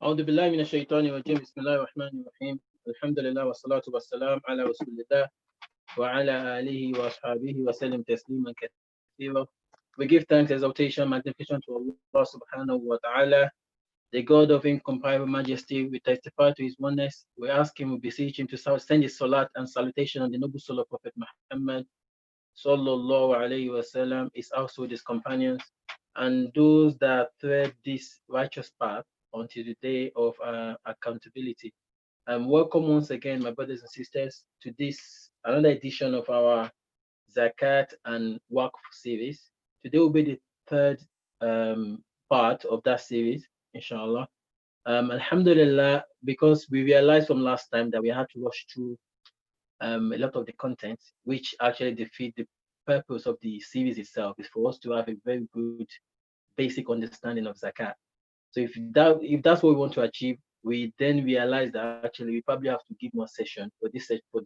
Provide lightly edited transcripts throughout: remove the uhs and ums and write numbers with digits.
أعوذ بالله من الشيطان الرجيم بسم الله الرحمن الرحيم الحمد لله والصلاة والسلام على رسول الله وعلى آله وأصحابه وسلم تسليما كثيرا. We give thanks, exaltation, magnification to Allah subhanahu wa ta'ala, the God of incomparable majesty. We testify to his oneness. We ask him, we beseech him to send his salat and salutation on the noble soul of Prophet Muhammad sallallahu alayhi wasallam, his household, his companions, and those that thread this righteous path until the day of accountability. Welcome once again, my brothers and sisters, to this another edition of our Zakat and Waqf series. Today will be the third part of that series, inshallah. Alhamdulillah, because we realized from last time that we had to rush through a lot of the content, which actually defeat the purpose of the series itself, is for us to have a very good basic understanding of zakat. So if that's what we want to achieve, we then realize that actually we probably have to give more session for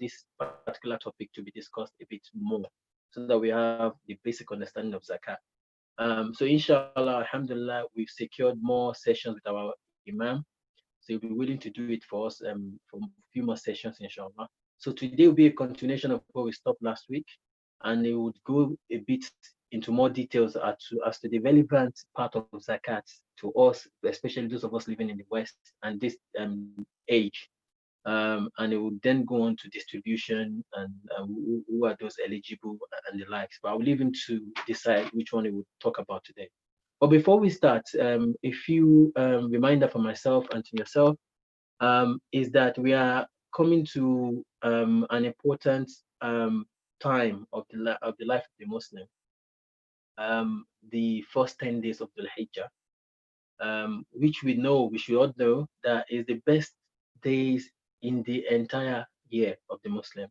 this particular topic to be discussed a bit more, so that we have the basic understanding of zakat. So inshallah, alhamdulillah, we've secured more sessions with our Imam. So he'll be willing to do it for us for a few more sessions, inshallah. So today will be a continuation of where we stopped last week, and it would go a bit into more details as to the relevant part of zakat to us, especially those of us living in the West and this age. And it would then go on to distribution and who are those eligible and the likes. But I'll leave him to decide which one he would talk about today. But before we start, a few reminder for myself and to yourself is that we are coming to an important time of the life of the Muslim, the first 10 days of the Hijjah, which we should all know that is the best days in the entire year of the Muslim,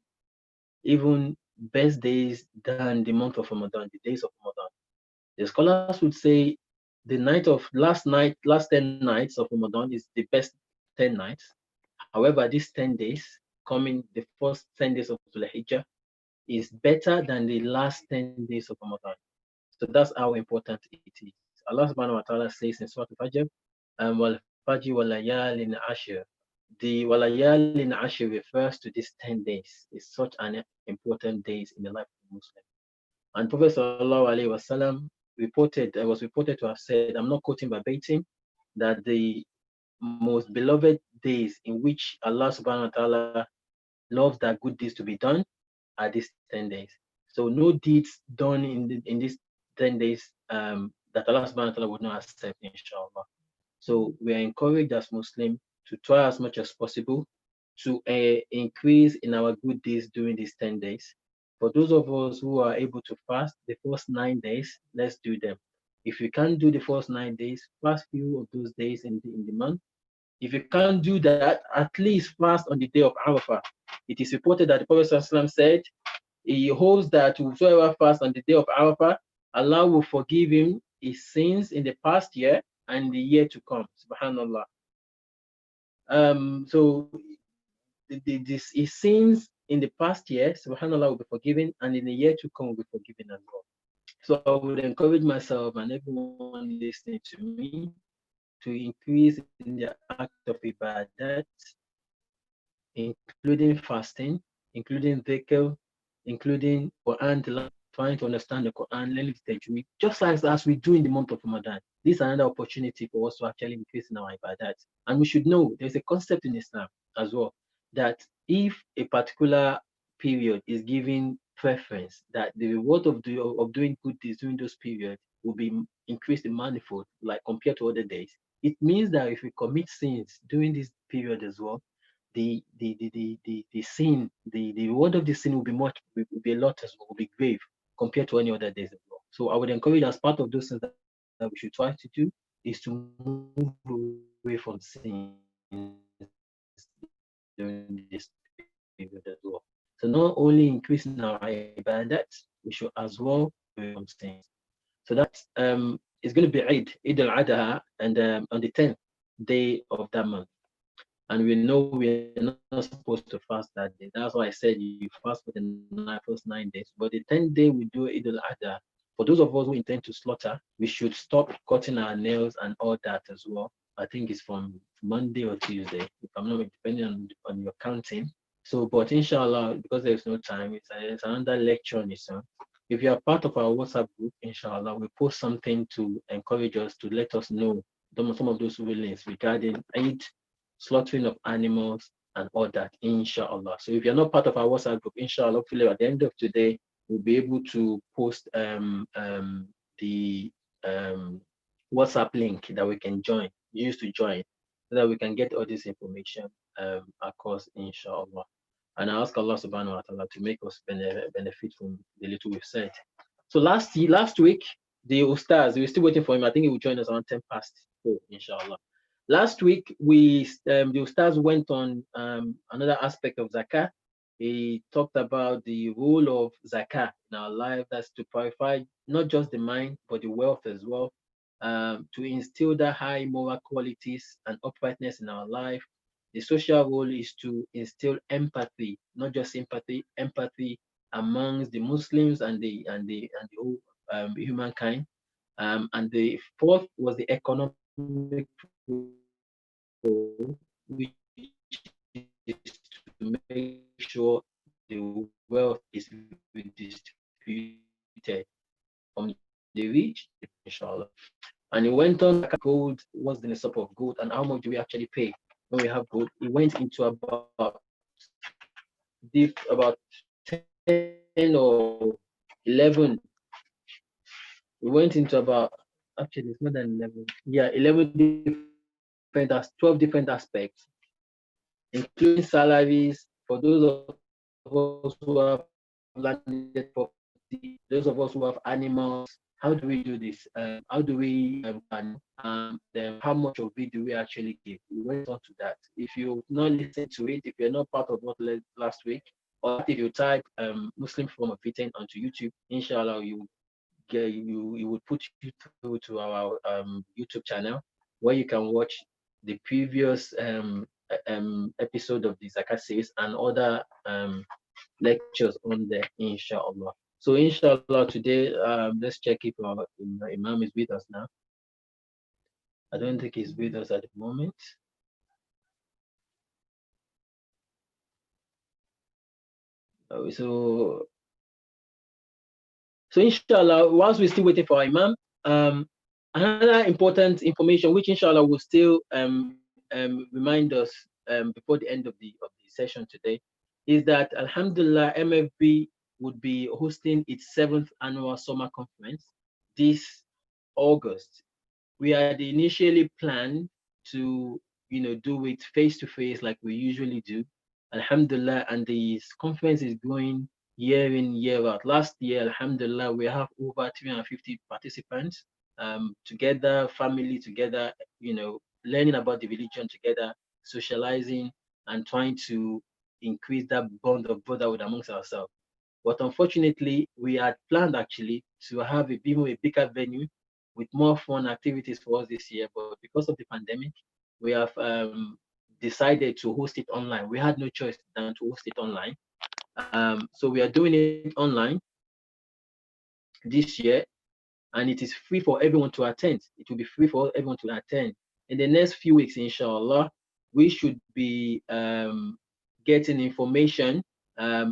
even best days than the month of Ramadan, the days of Ramadan. The scholars would say last 10 nights of Ramadan is the best 10 nights. However, these 10 days, the first 10 days of Dhul Hijjah, is better than the last 10 days of Ramadan. So that's how important it is. Allah subhanahu wa ta'ala says in Surah Al-Fajr, wal fajr wal layalin ashir. The walayalin ashir refers to these 10 days. It's such an important days in the life of the Muslim. And Prophet sallallahu alaihi wasallam was reported to have said, I'm not quoting verbatim, that the most beloved days in which Allah subhanahu wa ta'ala loves that good deeds to be done are these 10 days. So no deeds done in these 10 days that Allah subhanahu wa ta'ala would not accept, inshallah. So we are encouraged as Muslims to try as much as possible to increase in our good deeds during these 10 days. For those of us who are able to fast the first 9 days, let's do them. If you can't do the first 9 days, fast few of those days in the month. If you can't do that, at least fast on the day of Arafah. It is reported that the Prophet ﷺ said, he holds that whosoever fasts on the day of Arafah, Allah will forgive him his sins in the past year and the year to come. Subhanallah. So his sins in the past year, Subhanallah, will be forgiven, and in the year to come will be forgiven as well. So I would encourage myself and everyone listening to me to increase in the act of ibadat, including fasting, including dhikr, including Quran, trying to understand the Quran, learning the tajweed, just like as we do in the month of Ramadan. This is another opportunity for us to actually increase in our ibadat. And we should know there's a concept in Islam as well, that if a particular period is given preference, that the reward of doing good deeds during those periods will be increased in manifold, like compared to other days. It means that if we commit sins during this period as well, the sin, the reward of the sin will be a lot as well, will be grave compared to any other days as well. So I would encourage, as part of those things that we should try to do, is to move away from sins during this period as well. So not only increasing our ibadat, we should as well move away from sins. So that is going to be Eid al-Adha, and on the 10th day of that month. And we know we're not supposed to fast that day. That's why I said you fast for the first 9 days. But the 10th day we do Eid al-Adha. For those of us who intend to slaughter, we should stop cutting our nails and all that as well. I think it's from Monday or Tuesday, if I'm not depending on your counting. So, but inshallah, because there's no time, it's another lecture on its own. If you are part of our WhatsApp group, inshallah, we post something to encourage us, to let us know some of those rulings regarding Eid, slaughtering of animals, and all that, inshallah. So if you're not part of our WhatsApp group, inshallah, hopefully at the end of today, we'll be able to post the WhatsApp link that we can use to join, so that we can get all this information across, inshallah. And I ask Allah subhanahu wa ta'ala to make us benefit from the little we've said. So last week, the Ustaz, we're still waiting for him. I think he will join us around 10 past 4, inshallah. Last week, the Ustaz went on another aspect of Zakat. He talked about the role of Zakat in our life, that's to purify not just the mind, but the wealth as well, to instill the high moral qualities and uprightness in our life. The social role is to instill empathy, not just sympathy, empathy amongst the Muslims and the whole humankind. And the fourth was the economic role, which is to make sure the wealth is redistributed from the rich, inshallah. And he went on gold, what's the nisab of gold, and how much do we actually pay when we have gold. He went into about 10 or 11. We went into about, actually it's more than 11. Yeah, 12 different aspects, including salaries for those of us who have landed property, those of us who have animals. How do we do this? How do we then how much of it do we actually give? We went on to that. If you've not listened to it, if you're not part of what last week, or if you type Muslim form of eating onto YouTube, inshallah, you would put you through to our YouTube channel, where you can watch the previous episode of the Zakat series and other lectures on there, inshallah. So inshallah, today let's check if our Imam is with us now. I don't think he's with us at the moment. So inshallah, whilst we're still waiting for our Imam, another important information which inshallah will still remind us before the end of the session today, is that alhamdulillah, MFB would be hosting its 7th annual summer conference this August. We had initially planned to do it face to face like we usually do, alhamdulillah, and this conference is going year in, year out. Last year, alhamdulillah, we have over 350 participants together, family together, learning about the religion together, socializing, and trying to increase that bond of brotherhood amongst ourselves. But unfortunately, we had planned actually to have a bigger venue with more fun activities for us this year. But because of the pandemic, we have decided to host it online. We had no choice than to host it online. So we are doing it online this year, and it is free for everyone to attend. It will be free for everyone to attend. In the next few weeks, inshallah, we should be getting information, a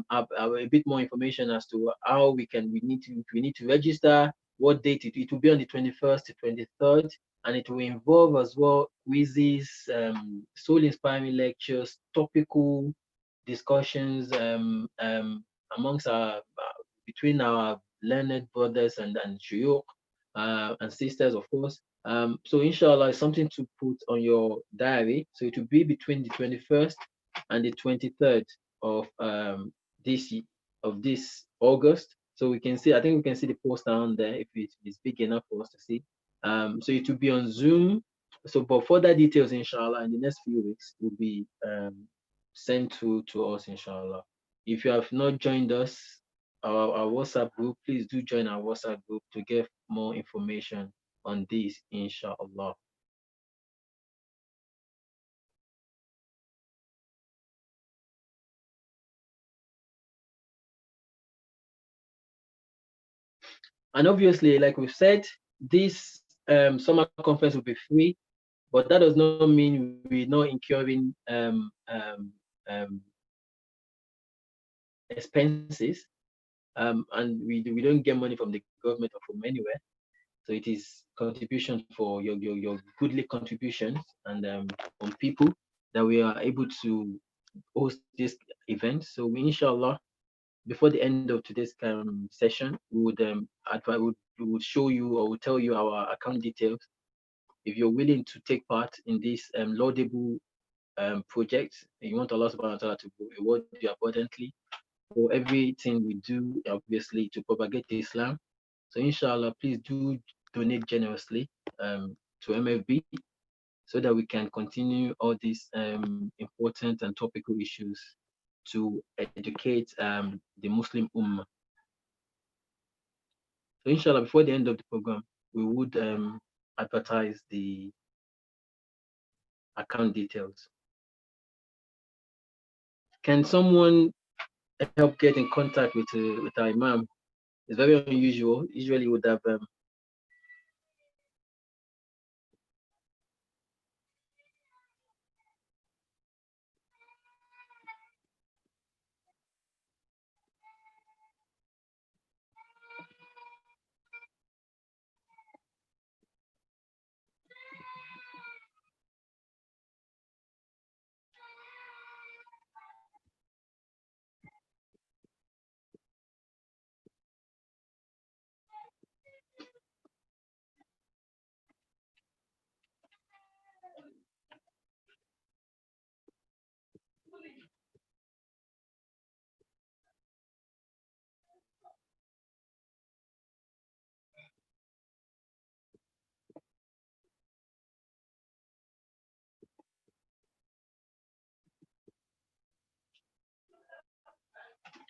bit more information as to how we need to register, what date it will be on the 21st to 23rd, and it will involve as well quizzes, soul-inspiring lectures, topical discussions amongst between our learned brothers and shuyukh and sisters, of course. So inshallah, it's something to put on your diary. So it will be between the 21st and the 23rd of this August. So we can see, I think we can see the post down there if it's big enough for us to see. So it will be on Zoom. So, but further details, inshallah, in the next few weeks will be sent to us, inshallah. If you have not joined us, our WhatsApp group, please do join our WhatsApp group to get more information on this, inshallah. And obviously, like we've said, this summer conference will be free, but that does not mean we're not incurring expenses, and we don't get money from the government or from anywhere. So it is contribution for your goodly contributions and on people that we are able to host this event. So inshallah, before the end of today's session, we would show you or would tell you our account details. If you're willing to take part in this laudable project, and you want Allah subhanahu wa ta'ala to reward you abundantly for everything we do, obviously, to propagate Islam. So inshallah, please do donate generously to MFB so that we can continue all these important and topical issues to educate the Muslim Ummah. So inshallah, before the end of the program, we would advertise the account details. Can someone help get in contact with our Imam? It's very unusual. Usually would have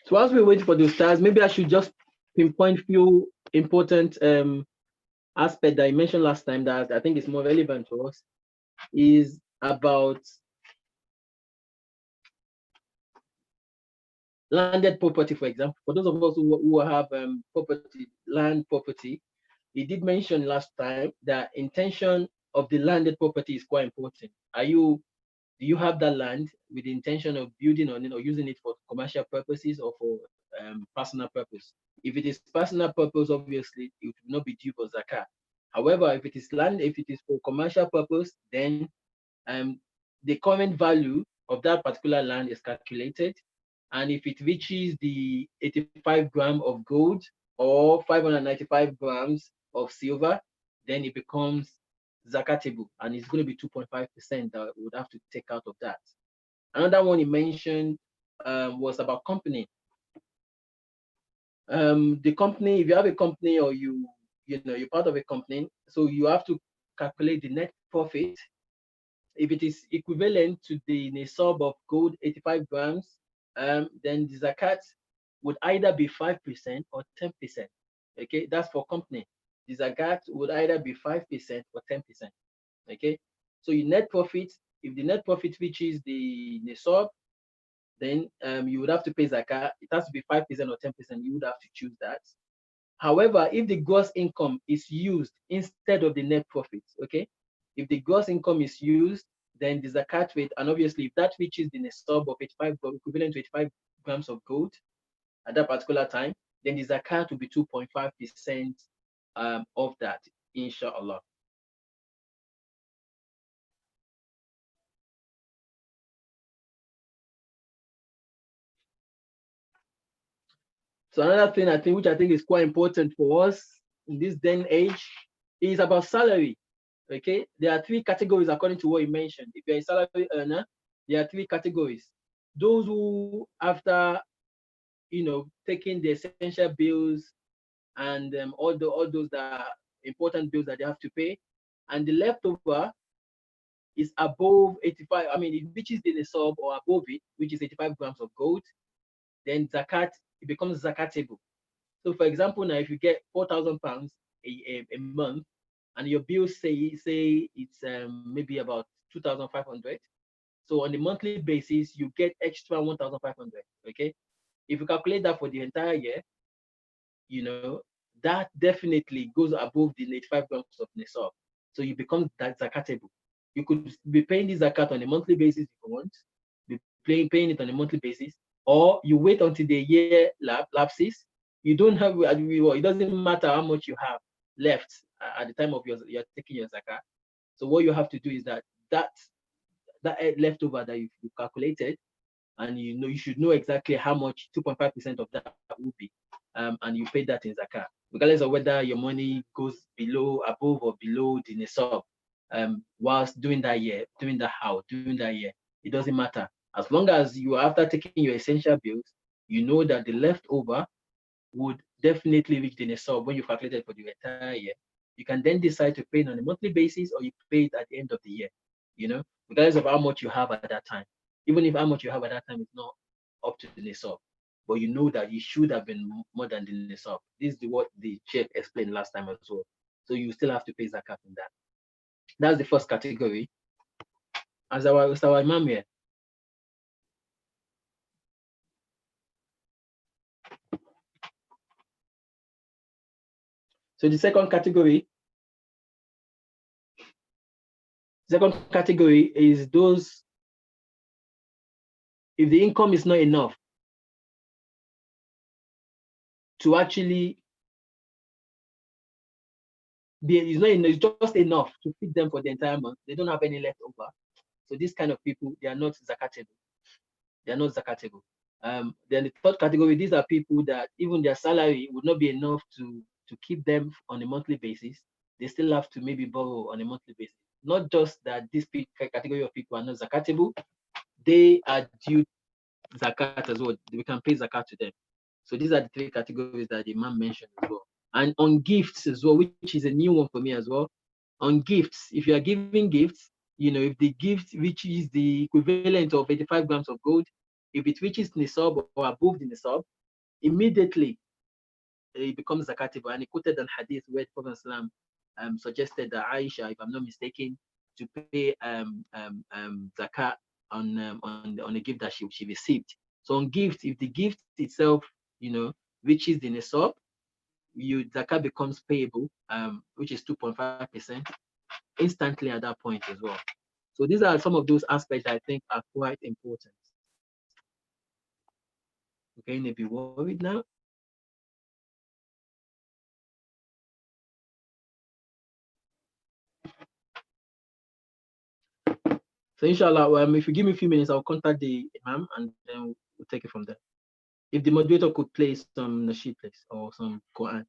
So as we wait for the stars, maybe I should just pinpoint few important aspect that I mentioned last time that I think is more relevant to us is about landed property, for example. For those of us who have land property, he did mention last time that intention of the landed property is quite important. Do you have that land with the intention of building on it or using it for commercial purposes or for personal purpose? If it is personal purpose, obviously it will not be due for zakat. However, if it is land, if it is for commercial purpose, then the current value of that particular land is calculated, and if it reaches the 85 gram of gold or 595 grams of silver, then it becomes zakatable, and it's going to be 2.5% that we would have to take out of that. Another one he mentioned was about company. The company, if you have a company or you're part of a company, so you have to calculate the net profit. If it is equivalent to the nisab of gold, 85 grams, then the zakat would either be 5% or 10%. Okay, that's for company. The zakat would either be 5% or 10%. Okay, so your net profit, if the net profit reaches the nisab, then you would have to pay zakat. It has to be 5% or 10%. You would have to choose that. However, if the gross income is used instead of the net profit, okay, if the gross income is used, then the zakat rate, and obviously if that reaches the nisab of 85, equivalent to 85 grams of gold at that particular time, then the zakat will be 2.5% of that, inshallah. So another thing which I think is quite important for us in this day and age is about salary. Okay, there are three categories according to what you mentioned. If you're a salary earner, there are three categories. Those who, after taking the essential bills and all those that are important bills that they have to pay, and the leftover is above 85. I mean, it reaches the nisab or above it, which is 85 grams of gold, then zakat, it becomes zakatable. So, for example, now if you get £4,000 a month, and your bills say it's maybe about 2,500. So on a monthly basis, you get extra 1,500. Okay, if you calculate that for the entire year, that definitely goes above the 85 grams of nisab. So you become that zakatable. You could be paying this zakat on a monthly basis if you want, be paying it on a monthly basis, or you wait until the year lapses. You don't have, it doesn't matter how much you have left at the time of you're taking your zakat. So what you have to do is that leftover that you calculated, and you should know exactly how much 2.5% of that will be, and you pay that in zakat, regardless of whether your money goes above or below the nisab. Whilst doing that year, it doesn't matter. As long as you, after taking your essential bills, you know that the leftover would definitely reach the nisab when you calculated for the entire year. You can then decide to pay it on a monthly basis, or you pay it at the end of the year, regardless of how much you have at that time. Even if how much you have at that time is not up to the nisab, but you know that you should have been more than the nisab. This is what the Sheikh explained last time as well. So you still have to pay zakat in that. That's the first category. As our Imam here. So the second category is those, if the income is not enough to actually it's just enough to feed them for the entire month. They don't have any left over. So this kind of people, they are not zakatable. They are not zakatable. Then the third category, these are people that even their salary would not be enough to keep them on a monthly basis. They still have to maybe borrow on a monthly basis. Not just that this category of people are not zakatable, they are due zakat as well. We can pay zakat to them. So these are the three categories that the Imam mentioned as well. And on gifts as well, which is a new one for me as well. On gifts, if you are giving gifts, if the gift reaches the equivalent of 85 grams of gold, if it reaches nisab or above the nisab, immediately it becomes zakatable. And he quoted an hadith where Prophet Islam suggested that Aisha, if I'm not mistaken, to pay zakat on a gift that she received. So on gift, if the gift itself, reaches the nisab, zakat becomes payable, which is 2.5% instantly at that point as well. So these are some of those aspects that I think are quite important. Okay, may be worried now. So inshallah, if you give me a few minutes, I'll contact the Imam and then we'll take it from there. If the moderator could play some nasheed, please, or some Quran.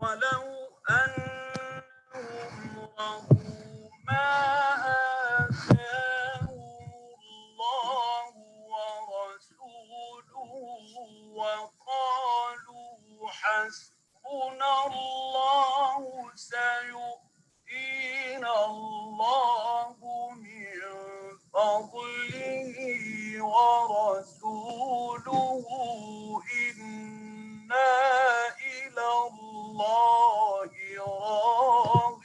ولو أنهم رضوا ما آتاهم الله ورسوله وقالوا حسبنا الله سيؤتينا الله من فضله ورسوله إنا إلى الله راغبون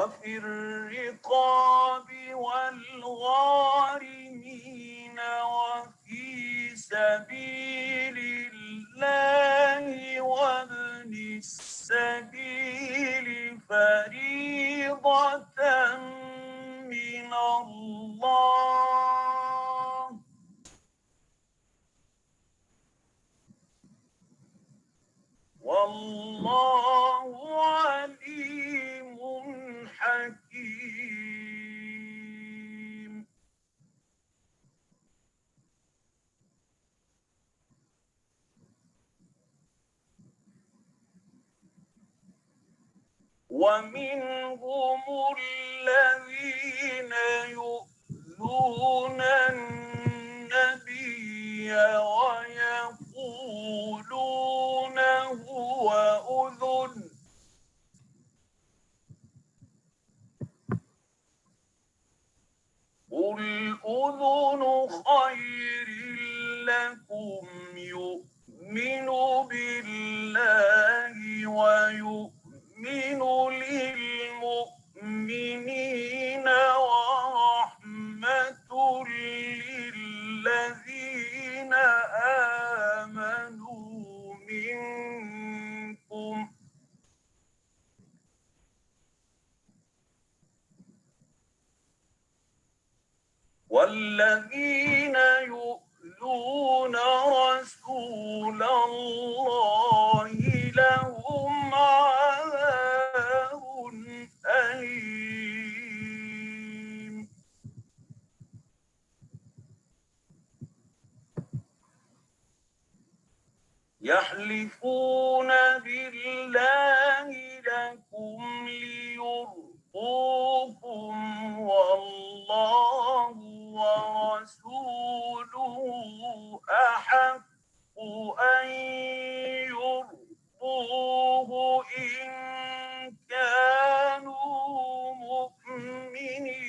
وفي الرقاب والغارمين وفي سبيل الله وابن السبيل فريضة من الله والله عليم حكيم. ومنهم الذين يؤذون النبي ويقولون هو أذن قل أذن خير لكم يؤمن بالله ويؤمن للمؤمنين ورحمة للذين آمنوا منكم والذين يؤذون رسول الله لهم عذاب أليم. يحلفون بالله لكم ليرضوكم والله ورسوله أحق أن يرضوه إن كانوا مؤمنين.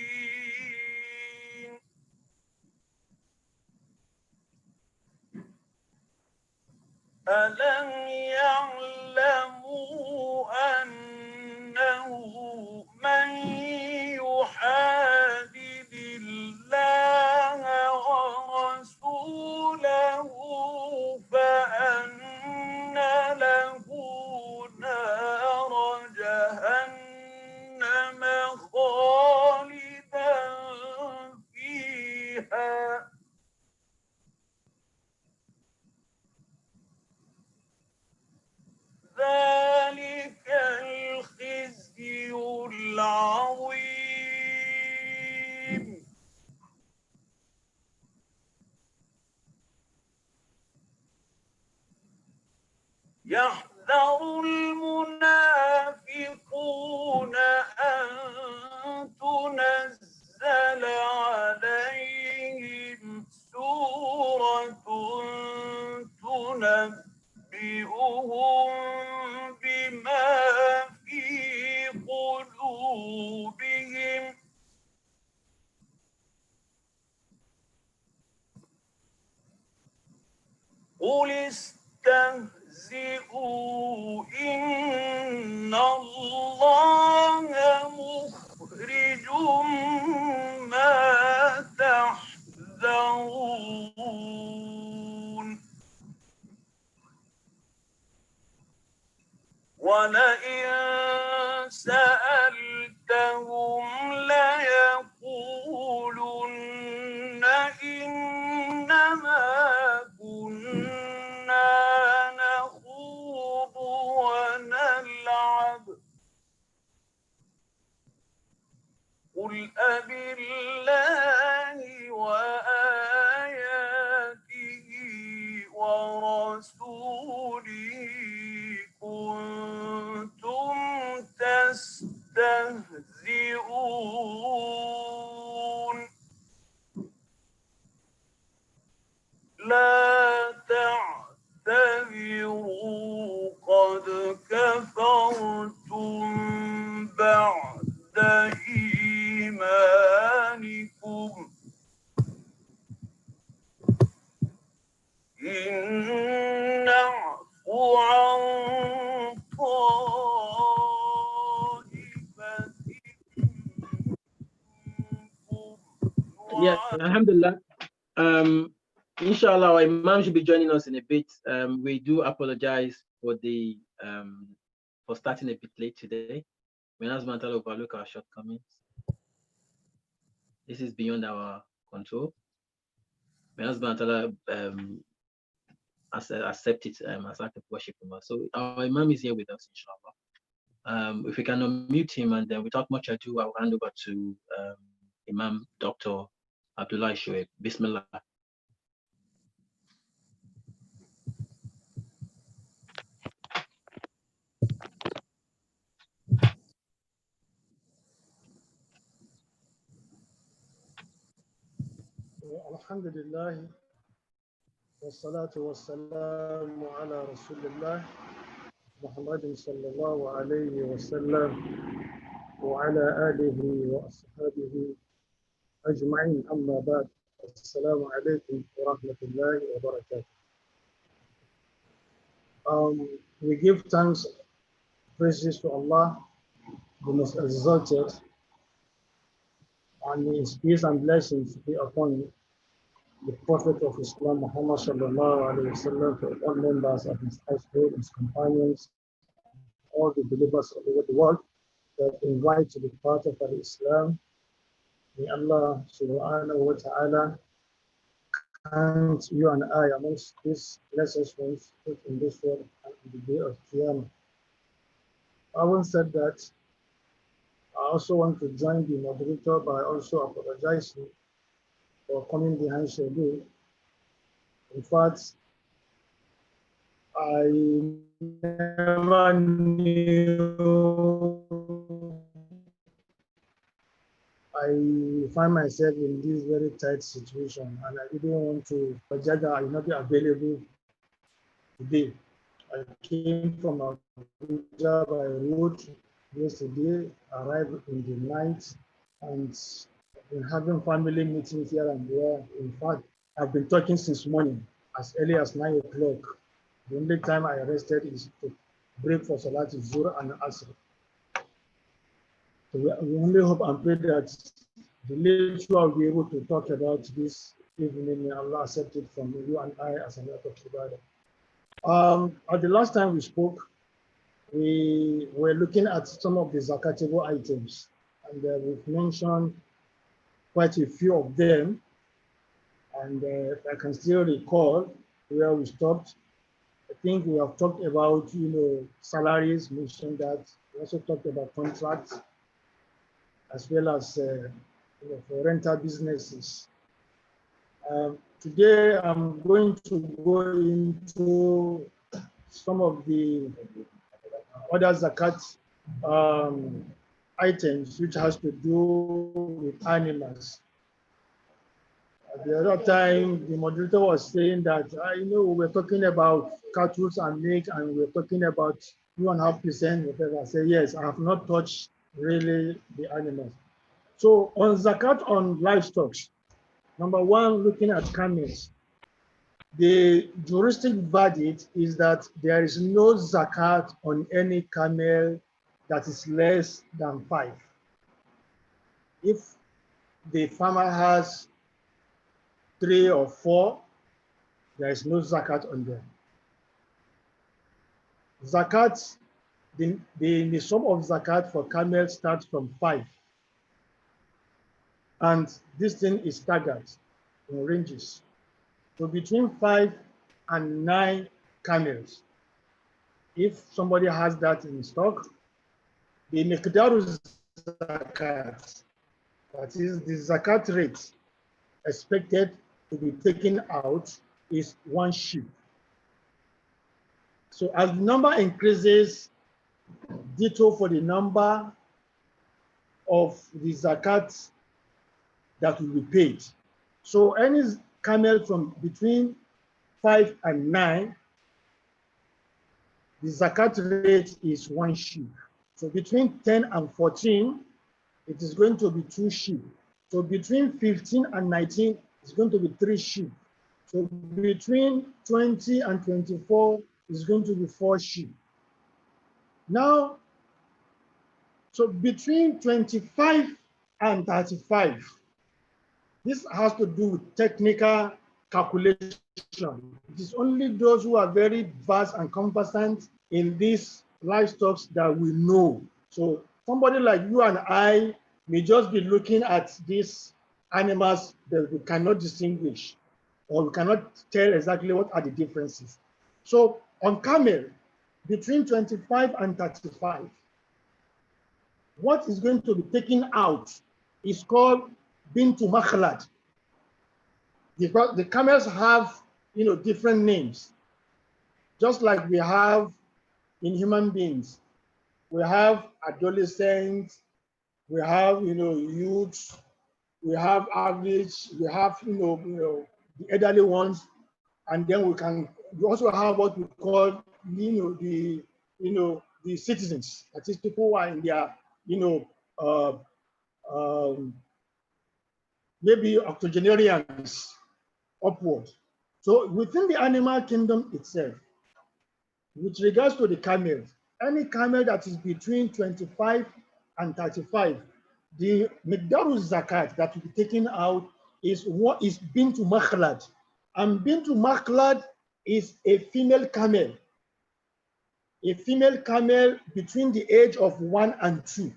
ألم يعلموا أنه من يحادد الله ورسوله فأن له نار جهنم خالدا فيها ذلك الخزي العظيم. يحذر المنافقون أن تنزل عليهم سورة تنبئهم بما في قلوبهم قل استهزئوا إن الله مخرج ما تحذرون. ولئن سألتهم ليقولن إنما كنا نخوض ونلعب قل أبالله وآياته ورسوله كنتم تستهزئون. لا تعتذروا قد كفرتم بعد إيمانكم إن نعفو عن طائفة Yeah, alhamdulillah. Inshallah, our Imam should be joining us in a bit. We do apologize for the for starting a bit late today. May Allah subhanahu wa ta'ala overlook our shortcomings. This is beyond our control. May Allah subhanahu wa ta'ala accept it as act of worship from us. So our Imam is here with us, inshallah. If we can unmute him, and then without much ado, I'll hand over to Imam Dr. Abdullah Shu'aib. Bismillah. Alhamdulillah, wassalatu wassalamu ala Rasulillah, Muhammadin sallallahu alayhi wa sallam, wa ala alihi wa ashabihi ajma'in, amma ba'd. Assalamu alaikum wa rahmatullahi wa barakatuh. We give thanks, praises to Allah, the most exalted, and His peace and blessings be upon the Prophet of Islam, Muhammad sallallahu alayhi wa sallam, to all members of his household, his companions, all the believers all over the world that invite to be part of Islam. May Allah subhanahu wa ta'ala count you and I amongst these blessed ones in this world and on the day of Qiyamah. Having said that, I also want to join the moderator by also apologizing for coming behind schedule. In fact, I never knew I find myself in this very tight situation, and I didn't want to project that I will not be available today. I came from Abuja by road yesterday, arrived in the night, and been having family meetings here and there. In fact, I've been talking since morning, as early as 9 o'clock. The only time I rested is to break for Salat Zuhr and Asr. So we only hope and pray that the little I'll be able to talk about this evening, may Allah accept it from you and I as an act of ibadah. At the last time we spoke, we were looking at some of the zakatable items, and we've mentioned quite a few of them. And if I can still recall where we stopped, I think we have talked about, salaries, mentioned that. We also talked about contracts, as well as for rental businesses. Today, I'm going to go into some of the other zakat items which has to do with animals. The other time, the moderator was saying that, we're talking about cattle and milk, and we're talking about 2.5%, whatever. I say, yes, I have not touched really the animals. So on zakat on livestock, number one, looking at camels, the juristic verdict is that there is no zakat on any camel that is less than 5. If the farmer has 3 or 4, there is no zakat on them. Zakat, the sum of zakat for camels starts from 5. And this thing is staggered in ranges. So between 5 and 9 camels, if somebody has that in stock, the miqdaru zakat, that is the zakat rate expected to be taken out, is 1 sheep. So as the number increases, ditto for the number of the zakat that will be paid. So any camel from between 5 and 9, the zakat rate is 1 sheep. So between 10 and 14, it is going to be 2 sheep. So between 15 and 19, it's going to be 3 sheep. So between 20 and 24, it's going to be 4 sheep. Now, so between 25 and 35, This has to do with technical calculation. It is only those who are very vast and conversant in these livestock that we know. So somebody like you and I may just be looking at these animals that we cannot distinguish, or we cannot tell exactly what are the differences. So on camel, between 25 and 35, what is going to be taken out is called bintu makhlad. The camels have, different names, just like we have in human beings. We have adolescents, we have, youth, we have average, we have, the elderly ones, and then we also have what we call, the citizens. That is, people who are in their, maybe octogenarians upward. So within the animal kingdom itself, with regards to the camels, any camel that is between 25 and 35, the miqdaru zakat that will be taken out is what is bintu makhlad. And bintu makhlad is a female camel. A female camel between the age of 1 and 2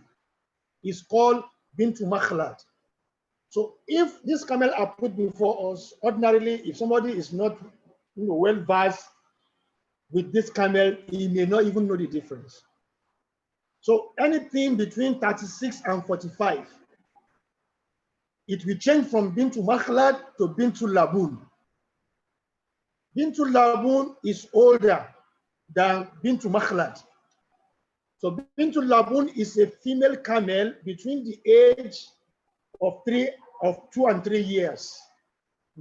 is called bintu makhlad. So if this camel are put before us, ordinarily, if somebody is not well versed with this camel, he may not even know the difference. So anything between 36 and 45, it will change from bintu makhlad to bintu labun. Bintu labun is older than bintu makhlad. So bintu labun is a female camel between the age of 2 and 3 years.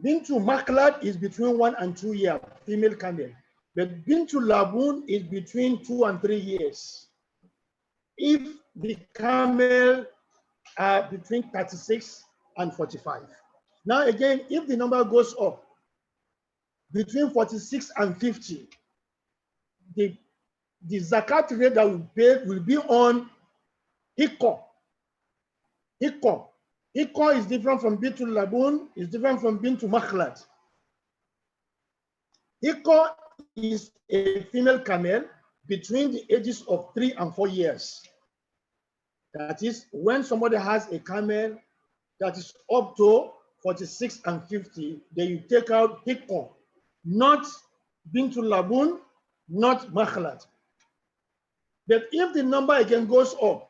Bintu makhlad is between 1 and 2 years, female camel. But bintu labun is between 2 and 3 years. If the camel are between 36 and 45. Now again, if the number goes up between 46 and 50, the zakat rate that we pay will be on hikko. Hikko is different from bintu labun, is different from bintu makhlad. Hikko is a female camel between the ages of 3 and 4 years. That is, when somebody has a camel that is up to 46 and 50, then you take out hikko, not bintu labun, not makhlad. But if the number again goes up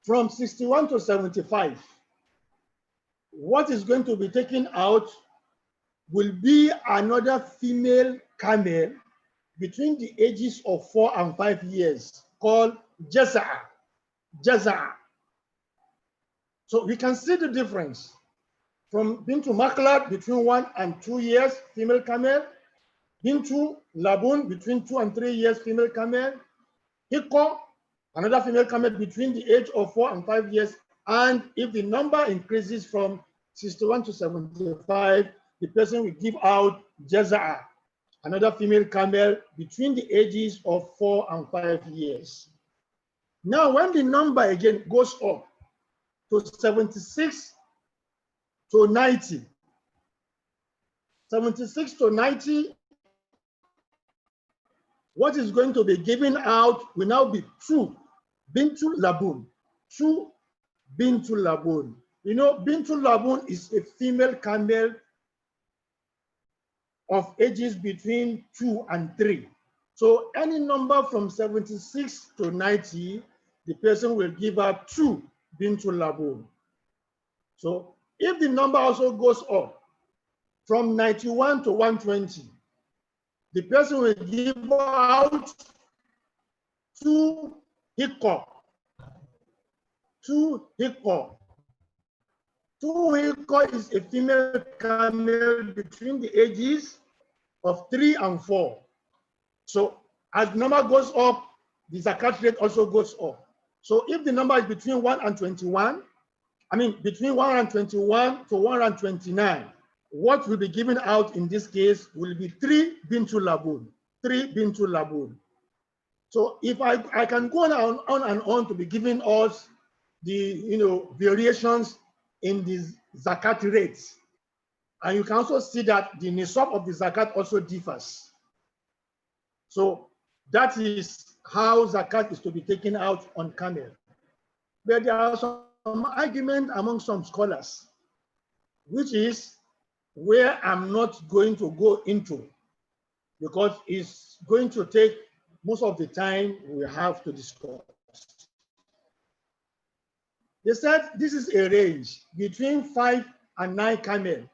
from 61 to 75, what is going to be taken out will be another female camel between the ages of 4 and 5 years called jaza'a. So we can see the difference from bintu makhlad between 1 and 2 years, female camel, bintu labun between 2 and 3 years, female camel, hikko, another female camel between the age of 4 and 5 years, and if the number increases from 61 to 75, the person will give out jaza'a, another female camel between the ages of 4 and 5 years. Now, when the number again goes up to 76 to 90, 76 to 90, what is going to be given out will now be 2 bintu labun. 2 bintu labun. You know, bintu labun is a female camel of ages between 2 and 3. So any number from 76 to 90, the person will give out 2 bintu labun. So if the number also goes up from 91 to 120, the person will give out 2 hikko. 2 hikko. 2 hikko is a female camel between the ages of 3 and 4. So as the number goes up, the zakat rate also goes up. So if the number is between 1 and 21, between 121 to 129, what will be given out in this case will be 3 bintu labun. 3 bintu labun. So if I can go on and on to be giving us the variations in this zakat rates. And you can also see that the nisab of the zakat also differs. So that is how zakat is to be taken out on camel. But there are some argument among some scholars, which is where I'm not going to go into, because it's going to take most of the time we have to discuss. They said this is a range between 5 and 9 camel.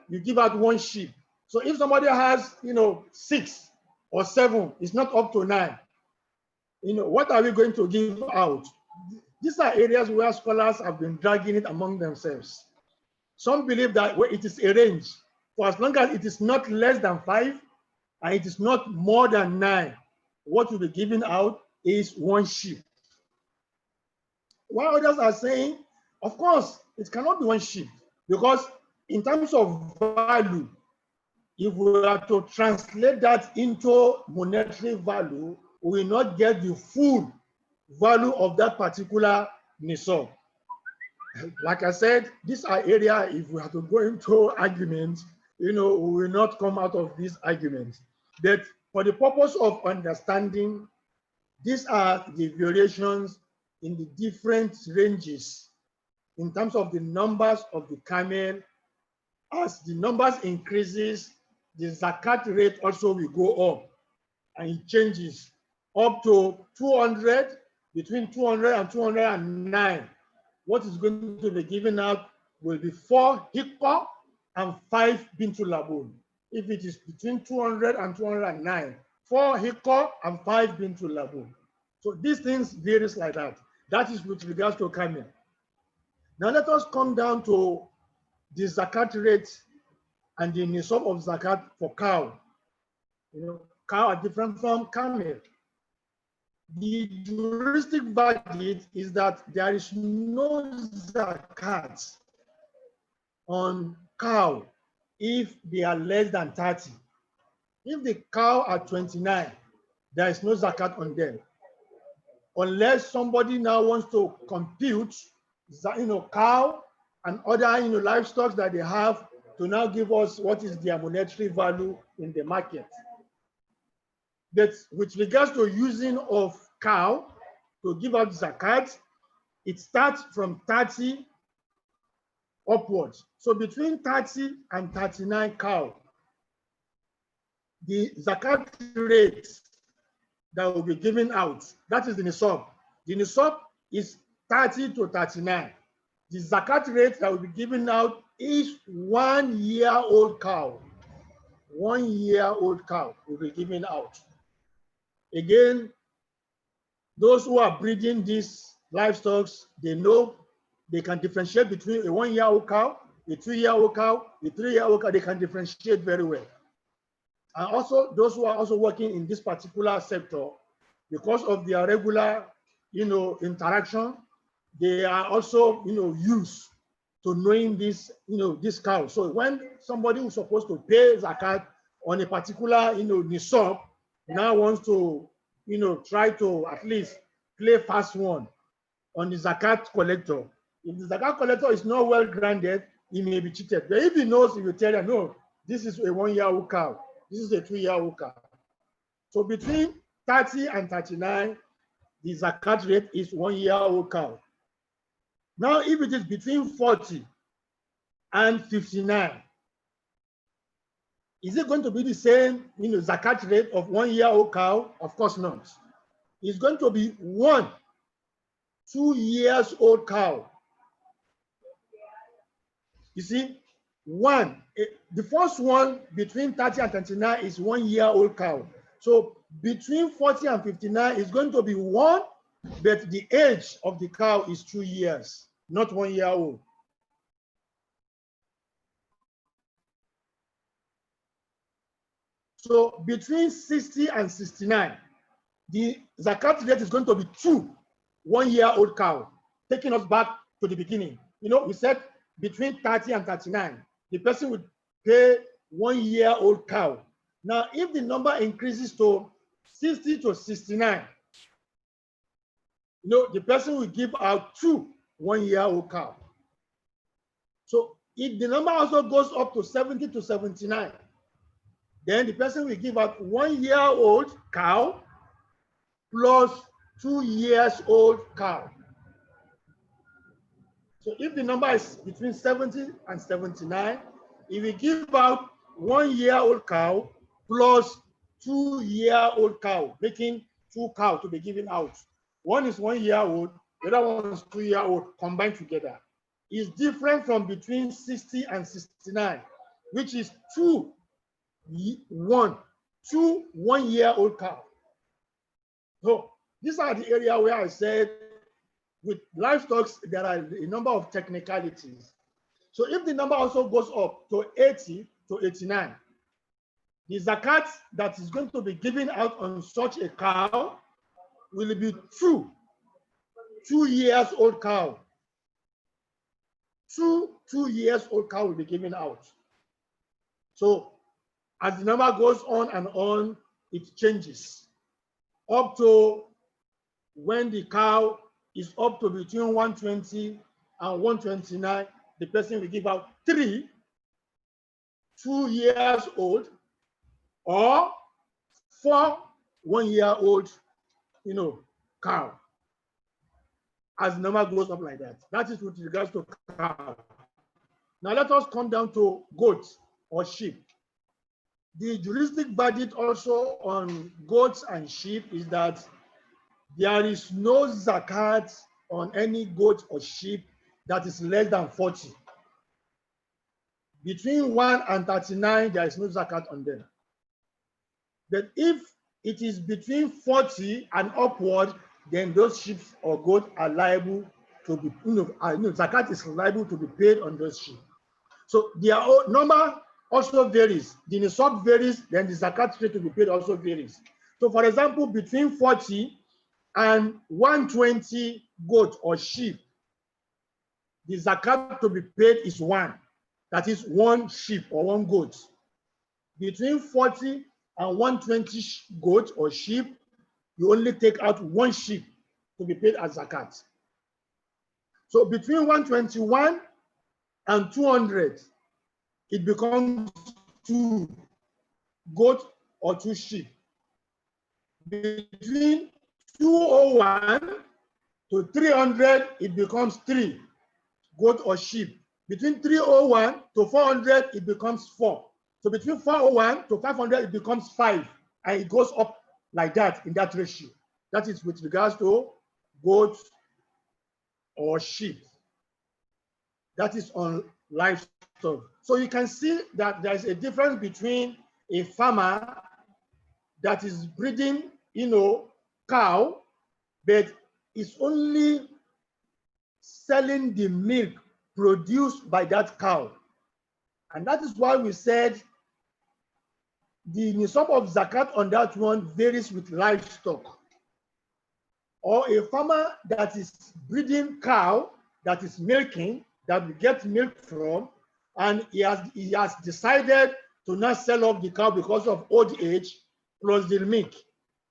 You give out 1 sheep. So if somebody has, 6 or 7, it's not up to 9. What are we going to give out? These are areas where scholars have been dragging it among themselves. Some believe that it is a range. For as long as it is not less than 5 and it is not more than 9, what will be given out is 1 sheep. While others are saying, of course, it cannot be 1 sheep, because in terms of value, if we are to translate that into monetary value, we will not get the full value of that particular nisab. Like I said, these are areas, if we have to go into arguments, we will not come out of these arguments. But for the purpose of understanding, these are the variations in the different ranges in terms of the numbers of the camel. As the numbers increases, the zakat rate also will go up, and it changes up to 200, between 200 and 209. What is going to be given out will be 4 hikka and 5 bintul labun. If it is between 200 and 209, 4 hikka and 5 bintul labun. So these things varies like that. That is with regards to camel. Now let us come down to the zakat rate and the nisab of zakat for cow. Cow are different from camel. The juristic verdict is that there is no zakat on cow if they are less than 30. If the cow are 29, there is no zakat on them, unless somebody now wants to compute, cow and other, livestock that they have to now give us what is their monetary value in the market. But with regards to using of cow to give out zakat, it starts from 30 upwards. So between 30 and 39 cow, the zakat rate that will be given out, that is the nisab. The nisab is 30 to 39. The zakat rate that will be given out is 1-year-old cow. 1-year-old cow will be given out. Again, those who are breeding these livestock, they know they can differentiate between a 1-year-old cow, a 2-year-old cow, a 3-year-old cow. They can differentiate very well. And also those who are also working in this particular sector, because of their regular, interaction, they are also, used to knowing this, this cow. So when somebody who's supposed to pay zakat on a particular, nisab, now wants to, try to at least play fast one on the zakat collector. If the zakat collector is not well grounded, he may be cheated. But if he knows, he will tell them, no, this is a 1-year-old cow. This is a 2-year-old cow. So between 30 and 39, the zakat rate is 1-year-old cow. Now, if it is between 40 and 59, is it going to be the same, zakat rate of 1-year-old cow? Of course not. It's going to be 1 2-year-old cow. You see, the first one between 30 and 39 is 1-year-old cow. So between 40 and 59 is going to be 1, but the age of the cow is 2 years, not 1-year-old. So between 60 and 69, the zakat rate is going to be 2 1-year-old cow, taking us back to the beginning. We said between 30 and 39, the person would pay 1-year-old cow. Now, if the number increases to 60 to 69, the person will give out 2 1-year-old cow. So if the number also goes up to 70 to 79, then the person will give out 1 year old cow plus 2 years old cow. So if the number is between 70 and 79, he will give out 1 year old cow plus 2 year old cow, making 2 cows to be given out. One is 1 year old, the other one is 2 year old combined together. Is different from between 60 and 69, which is 2 1 year old cow. So these are the area where I said with livestock, there are a number of technicalities. So if the number also goes up to 80 to 89, the zakat that is going to be given out on such a cow will be 2 years old cow. 2 years old cow will be given out. So as the number goes on and on, it changes up to when the cow is up to between 120 and 129, the person will give out 3 2 years old or 4 1 year old, cow. As the number goes up like that. That is with regards to cow. Now let us come down to goats or sheep. The juristic verdict also on goats and sheep is that there is no zakat on any goat or sheep that is less than 40. Between 1 and 39, there is no zakat on them. But if it is between 40 and upward, then those sheep or goats are liable to be, zakat is liable to be paid on those sheep. So their number also varies. The nisab varies, then the zakat rate to be paid also varies. So for example, between 40 and 120 goat or sheep, the zakat to be paid is 1. That is 1 sheep or 1 goat. Between 40 and 120 goat or sheep, you only take out 1 sheep to be paid as zakat. So between 121 and 200, it becomes 2 goat or 2 sheep. Between 201 to 300, it becomes 3 goat or sheep. Between 301 to 400, it becomes 4. So between 401 to 500, it becomes 5. And it goes up like that in that ratio. That is with regards to goats or sheep. That is on livestock. So you can see that there is a difference between a farmer that is breeding, cow, but is only selling the milk produced by that cow. And that is why we said the nisab of zakat on that one varies with livestock. Or a farmer that is breeding cow, that is milking, that we get milk from, and he has decided to not sell off the cow because of old age plus the milk.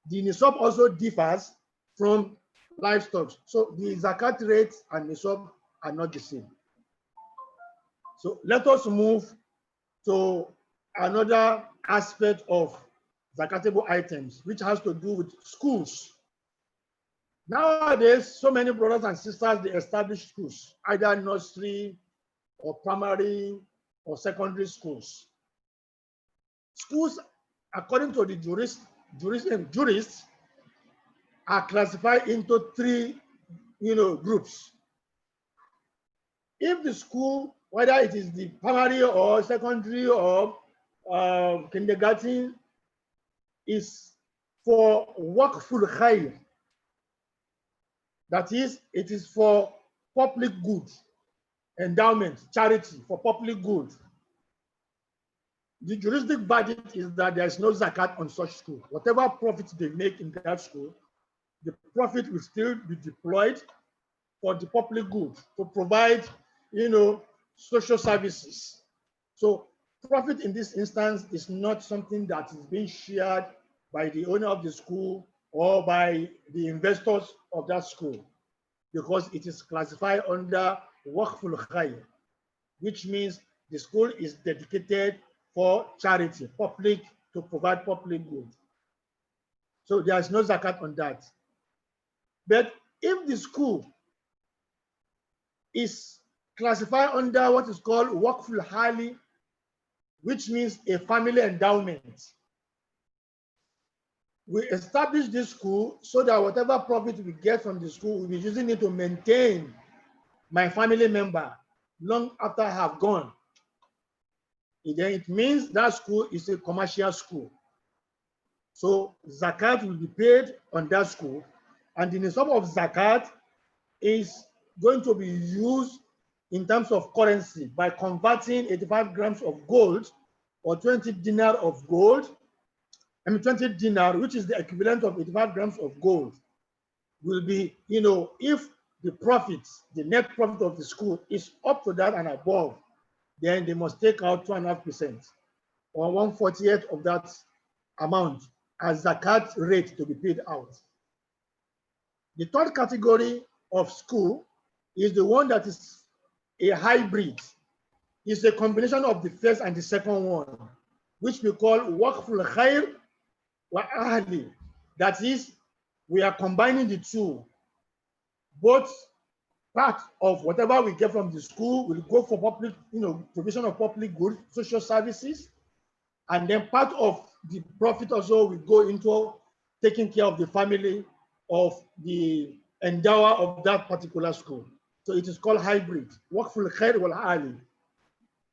The nisab also differs from livestock. So the zakat rates and nisab are not the same. So let us move to another aspect of zakatable items, which has to do with schools. Nowadays, so many brothers and sisters, they establish schools, either nursery or primary or secondary schools. Schools, according to the jurists, are classified into 3, groups. If the school, whether it is the primary or secondary or kindergarten, is for waqful khair, that is, it is for public good, endowment, charity, for public good. The juristic verdict is that there is no zakat on such school. Whatever profits they make in that school, the profit will still be deployed for the public good to provide, social services. So profit in this instance is not something that is being shared by the owner of the school or by the investors of that school, because it is classified under waqful khair. which means the school is dedicated for charity, public, to provide public good. So there is no zakat on that. But if the school is classified under what is called Waqf Hali, which means a family endowment, we establish this school so that whatever profit we get from the school, we'll be using it to maintain my family member long after I have gone. Then it means that school is a commercial school. So zakat will be paid on that school, and the nisab of zakat is going to be used in terms of currency by converting 85 grams of gold or 20 dinar of gold. 20 dinar, which is the equivalent of 85 grams of gold, will be, if the profits, the net profit of the school is up to that and above, then they must take out 2.5% or 1/48 of that amount as zakat rate to be paid out. The third category of school is the one that is a hybrid. It's a combination of the first and the second one, which we call Waqful Khair wa Ahli. That is, we are combining the two. Both part of whatever we get from the school will go for public, provision of public goods, social services, and then part of the profit also will go into taking care of the family of the endower of that particular school. So it is called hybrid, Waqful Khair wal Ali.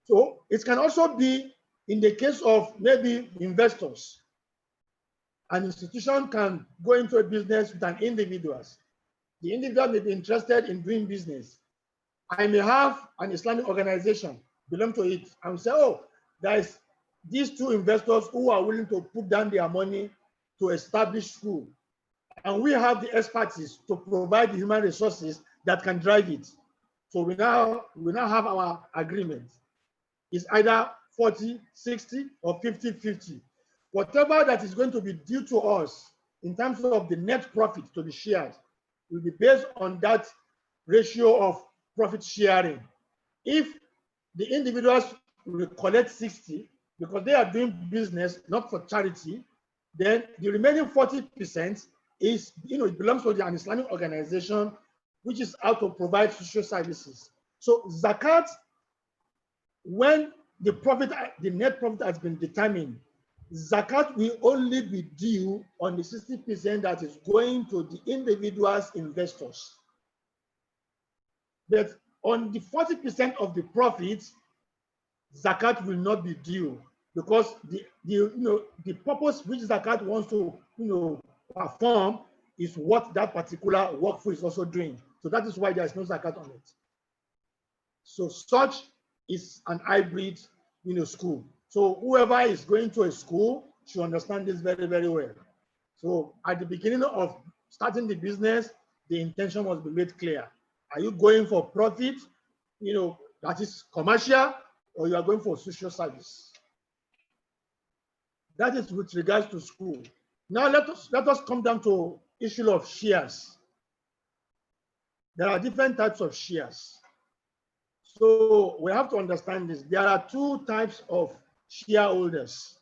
So it can also be in the case of maybe investors. An institution can go into a business with an individual. The individual may be interested in doing business. I may have an Islamic organization belong to it and say, oh, there's these two investors who are willing to put down their money to establish school. And we have the expertise to provide the human resources that can drive it. So we now have our agreement. It's either 40-60 or 50-50. Whatever that is going to be due to us in terms of the net profit to be shared will be based on that ratio of profit sharing. If the individuals will collect 60 because they are doing business not for charity, then the remaining 40% is, it belongs to an Islamic organization which is out to provide social services. So zakat, when the net profit has been determined, zakat will only be due on the 60% that is going to the individual's investors. But on the 40% of the profits, zakat will not be due because the purpose which zakat wants to perform is what that particular workforce is also doing. So that is why there is no zakat on it. So such is an hybrid school. So whoever is going to a school should understand this very, very well. So at the beginning of starting the business, the intention must be made clear. Are you going for profit, that is commercial, or you are going for social service? That is with regards to school. Now let us come down to issue of shares. There are different types of shares. So we have to understand this. There are two types of shareholders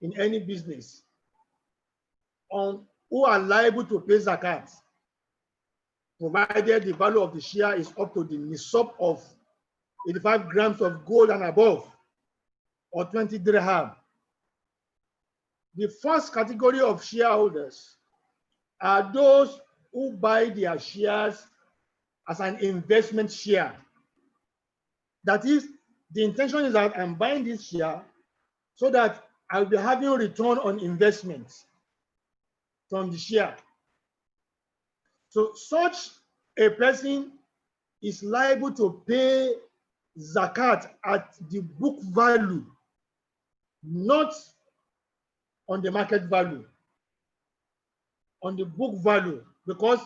in any business who are liable to pay zakat, provided the value of the share is up to the nisab of 85 grams of gold and above, or 20 dirham. The first category of shareholders are those who buy their shares as an investment share. That is, the intention is that I'm buying this share so that I'll be having a return on investment from the share. So such a person is liable to pay zakat at the book value, not on the market value, on the book value, because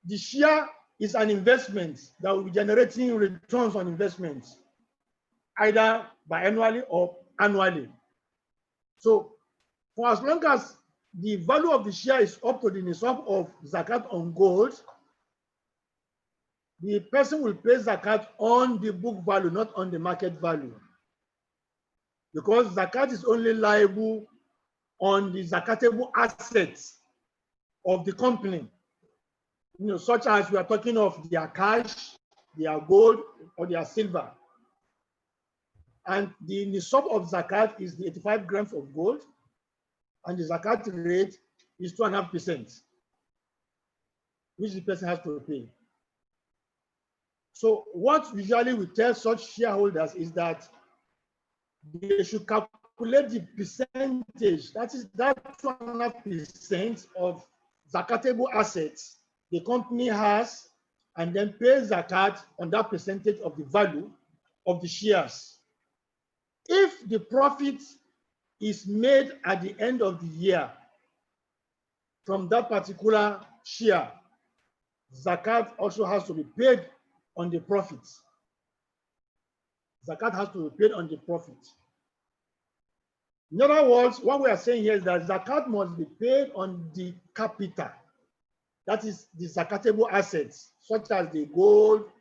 the share is an investment that will be generating returns on investments, either biannually or annually. So for as long as the value of the share is up to the nisab of zakat on gold, the person will pay zakat on the book value, not on the market value. Because zakat is only liable on the zakatable assets of the company. Such as we are talking of their cash, their gold, or their silver. And the nisab of zakat is the 85 grams of gold, and the zakat rate is 2.5%, which the person has to pay. So what usually we tell such shareholders is that they should calculate the percentage, that is that 2.5% of zakatable assets the company has, and then pay zakat on that percentage of the value of the shares. If the profit is made at the end of the year from that particular share, zakat also has to be paid on the profits. Zakat has to be paid on the profit. In other words, what we are saying here is that zakat must be paid on the capital. That is the zakatable assets, such as the gold,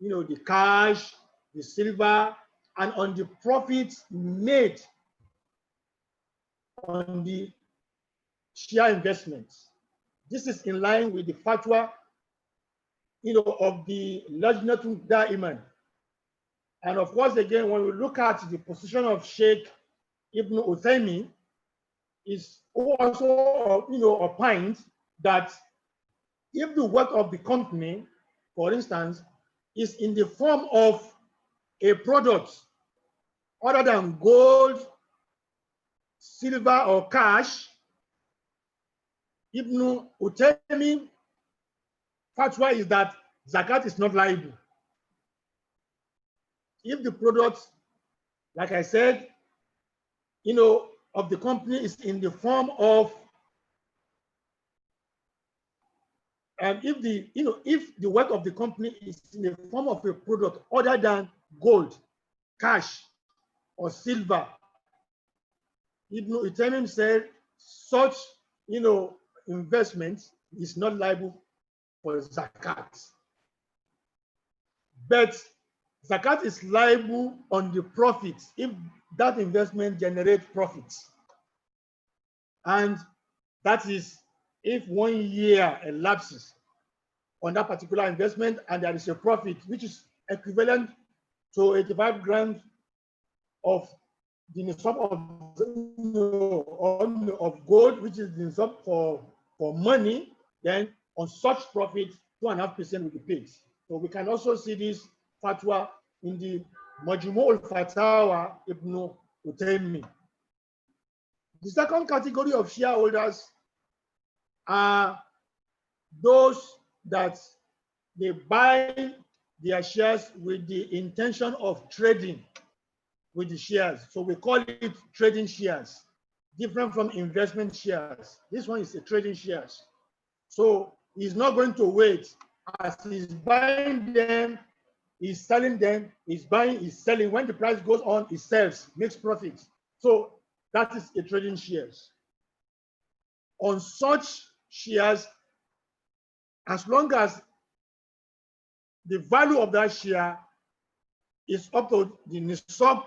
the cash, the silver, and on the profits made on the share investments. This is in line with the fatwa, of the Lajnatul Da'iman. And of course, again, when we look at the position of Sheikh Ibn Uthaymin, is also, opined that if the wealth of the company, for instance, is in the form of a product other than gold, silver, or cash, Ibn Uthaymin fatwa is that zakat is not liable. If the product, like I said, of the company is in the form of, and if the wealth of the company is in the form of a product other than gold, cash, or silver, Ibn Uthaymin said such, investment is not liable for zakat. But zakat is liable on the profits if that investment generates profits. And that is if 1 year elapses on that particular investment and there is a profit which is equivalent to 85 grams of the nisab of gold, which is the nisab for money, then on such profit, 2.5% will be paid. So we can also see this fatwa in the Majmu' al-Fatawa Ibn Uthaymin. The second category of shareholders are those that they buy their shares with the intention of trading with the shares. So we call it trading shares, different from investment shares. This one is a trading shares. So he's not going to wait. As he's buying them, he's selling them, he's buying, he's selling. When the price goes on, he sells, makes profits. So that is a trading shares. On such shares, as long as the value of that share is up to the nisab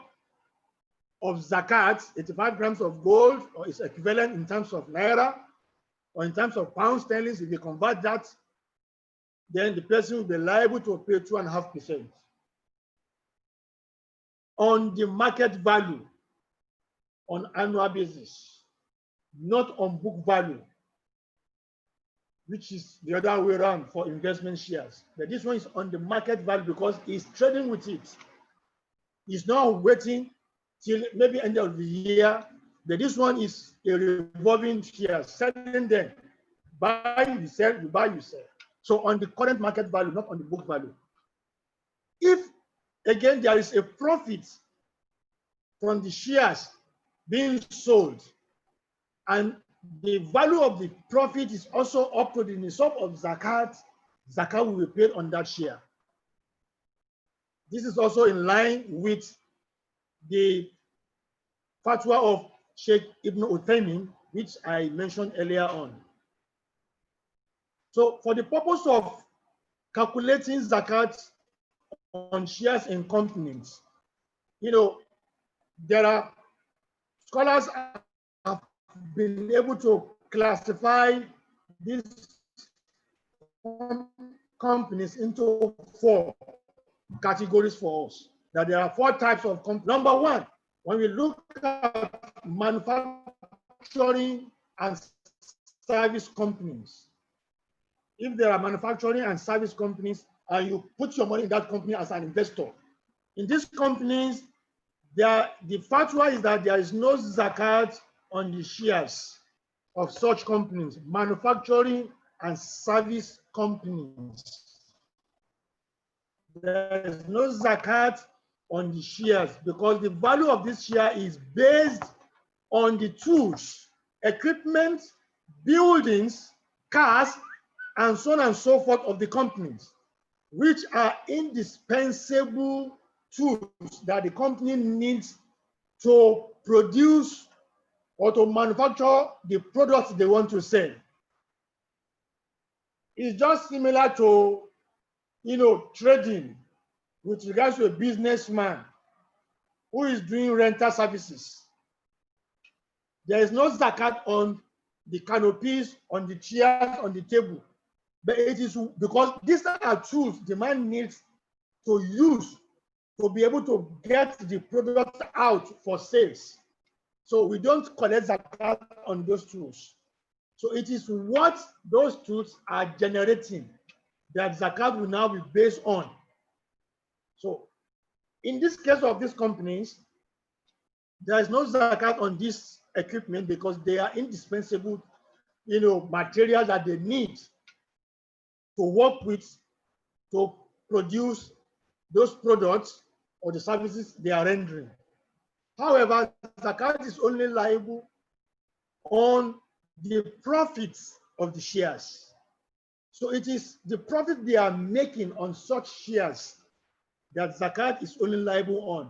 of zakat, 85 grams of gold, or is equivalent in terms of naira, or in terms of pound sterling, if you convert that, then the person will be liable to pay 2.5% on the market value on annual basis, not on book value, which is the other way around for investment shares. But this one is on the market value because he's trading with it. He's not waiting till maybe end of the year. But this one is a revolving share, selling them. Buy, you sell, you buy, you sell. So on the current market value, not on the book value. If, again, there is a profit from the shares being sold, and the value of the profit is also up to the nisab of zakat, zakat will be paid on that share. This is also in line with the fatwa of Sheikh Ibn Uthaymin, which I mentioned earlier on. So for the purpose of calculating zakat on shares in companies. You know, there are scholars have been able to classify these companies into 4 categories for us. That there are 4 types of companies. Number 1, when we look at manufacturing and service companies, if there are manufacturing and service companies and you put your money in that company as an investor, in these companies, the fatwa is that there is no zakat on the shares of such companies, manufacturing and service companies. There is no zakat on the shares because the value of this share is based on the tools, equipment, buildings, cars, and so on and so forth of the companies, which are indispensable tools that the company needs to produce or to manufacture the products they want to sell. It's just similar to, trading with regards to a businessman who is doing rental services. There is no zakat on the canopies, on the chairs, on the table. But it is because these are tools the man needs to use to be able to get the product out for sales. So we don't collect zakat on those tools. So it is what those tools are generating that zakat will now be based on. So in this case of these companies, there is no zakat on this equipment because they are indispensable, material that they need to work with to produce those products or the services they are rendering. However, zakat is only liable on the profits of the shares. So it is the profit they are making on such shares that zakat is only liable on.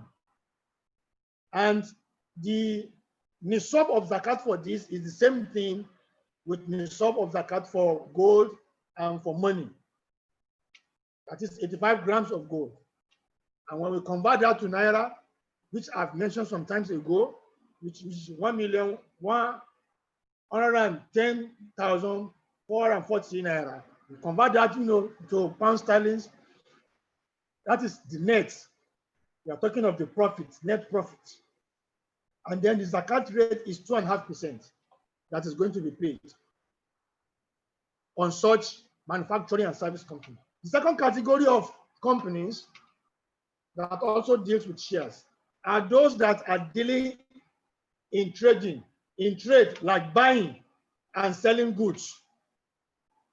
And the nisab of zakat for this is the same thing with nisab of zakat for gold and for money. That is 85 grams of gold. And when we convert that to naira, which I've mentioned some times ago, which is 1,110,440 naira. We convert that, to pound sterling. That is the net. We are talking of the profit, net profit. And then the zakat rate is 2.5% that is going to be paid on such manufacturing and service company. The second category of companies that also deals with shares are those that are dealing in trade, like buying and selling goods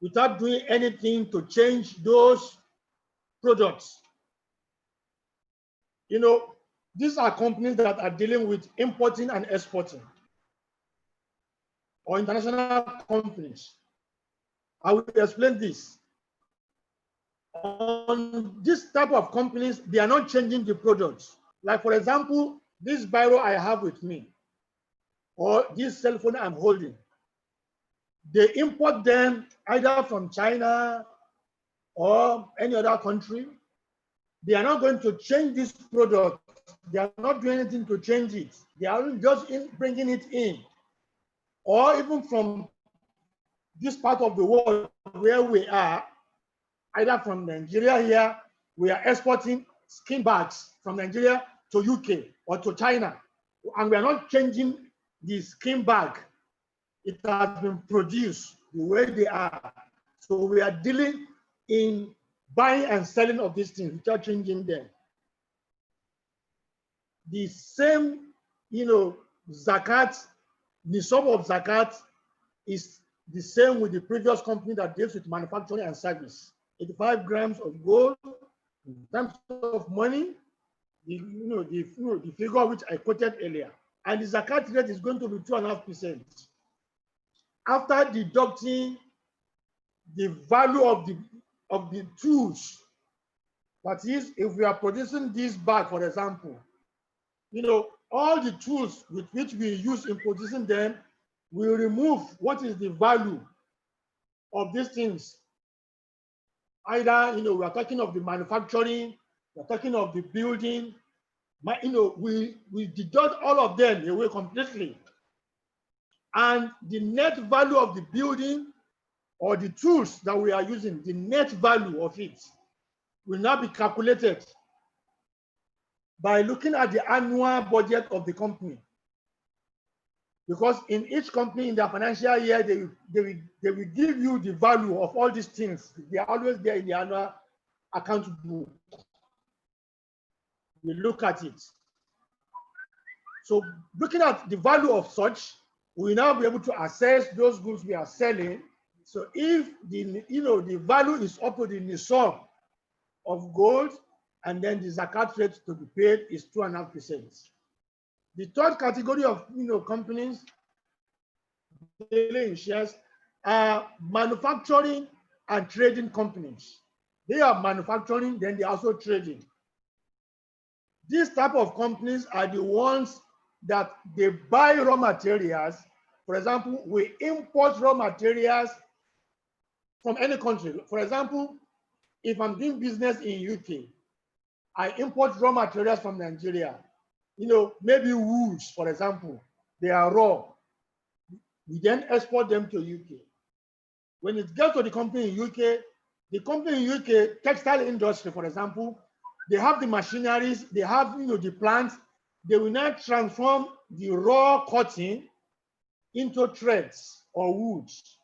without doing anything to change those products. These are companies that are dealing with importing and exporting, or international companies. I will explain this. On this type of companies, they are not changing the products. Like, for example, this biro I have with me, or this cell phone I'm holding, they import them either from China or any other country. They are not going to change this product. They are not doing anything to change it. They are just bringing it in. Or even from this part of the world where we are, either from Nigeria here, we are exporting skin bags from Nigeria to UK or to China. And we are not changing the skin bag. It has been produced the way they are. So we are dealing in buying and selling of these things without changing them. The same, zakat, the sum of zakat is the same with the previous company that deals with manufacturing and service. 85 grams of gold in terms of money, the figure which I quoted earlier. And the zakat rate is going to be 2.5%. After deducting the value of the tools, that is, if we are producing this bag, for example, all the tools with which we use in producing them, we remove what is the value of these things Either, we are talking of the manufacturing, we are talking of the building, we deduct all of them away completely. And the net value of the building or the tools that we are using, the net value of it will now be calculated by looking at the annual budget of the company. Because in each company in their financial year, they will give you the value of all these things. They are always there in the annual account book. We look at it. So looking at the value of such, we will now be able to assess those goods we are selling. So if the value is up to the nisab of gold, and then the zakat rate to be paid is 2.5%. The third category of companies dealing in shares are manufacturing and trading companies. They are manufacturing, then they are also trading. These type of companies are the ones that they buy raw materials. For example, we import raw materials from any country. For example, if I'm doing business in UK, I import raw materials from Nigeria. Maybe wools, for example, they are raw. We then export them to UK. When it gets to the company in UK, the company in UK, textile industry, for example, they have the machineries, they have the plants. They will now transform the raw cotton into threads or woods.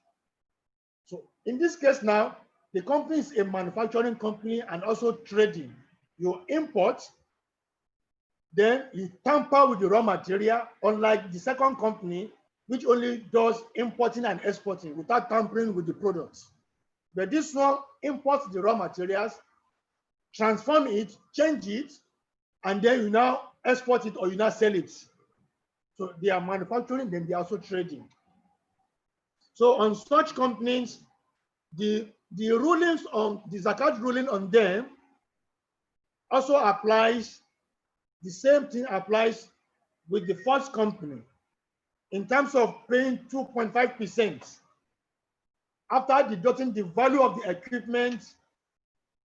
So in this case now, the company is a manufacturing company and also trading. You import, then you tamper with the raw material, unlike the second company, which only does importing and exporting without tampering with the products. But this one imports the raw materials, transform it, change it, and then you now export it or you now sell it. So they are manufacturing, then they are also trading. So on such companies, the rulings on the zakat ruling on them also applies. The same thing applies with the first company in terms of paying 2.5% after deducting the value of the equipment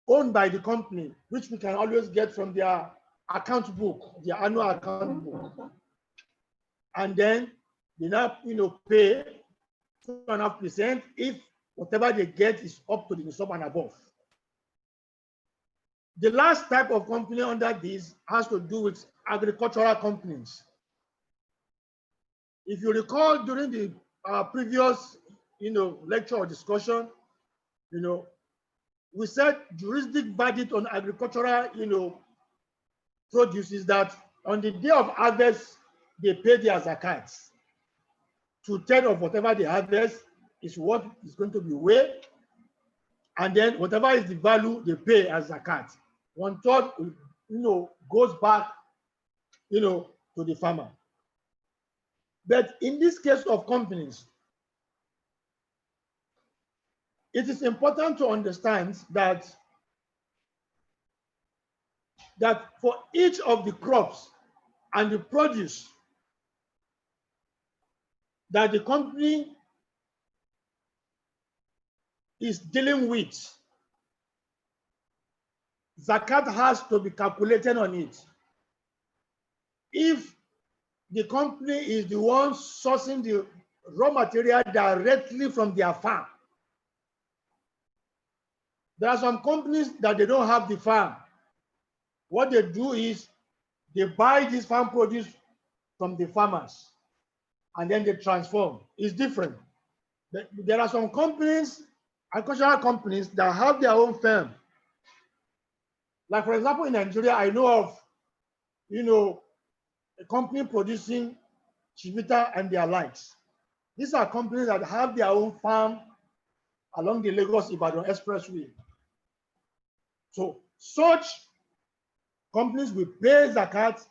owned by the company, which we can always get from their account book, their annual account book. And then they now pay 2.5% if whatever they get is up to the nisab and above. The last type of company under this has to do with agricultural companies. If you recall during the previous lecture or discussion, we said juristic verdict on agricultural produce is that on the day of harvest, they pay their zakat. 2/3 of whatever they harvest is what is going to be weighed, and then whatever is the value they pay as zakat. 1/3 goes back to the farmer. But in this case of companies, it is important to understand that for each of the crops and the produce that the company is dealing with, zakat has to be calculated on it. If the company is the one sourcing the raw material directly from their farm, there are some companies that they don't have the farm. What they do is they buy this farm produce from the farmers and then they transform. It's different. There are some companies, agricultural companies, that have their own firm. Like, for example, in Nigeria, I know of a company producing chivita and their likes. These are companies that have their own farm along the Lagos-Ibadan Expressway. So such companies will pay zakat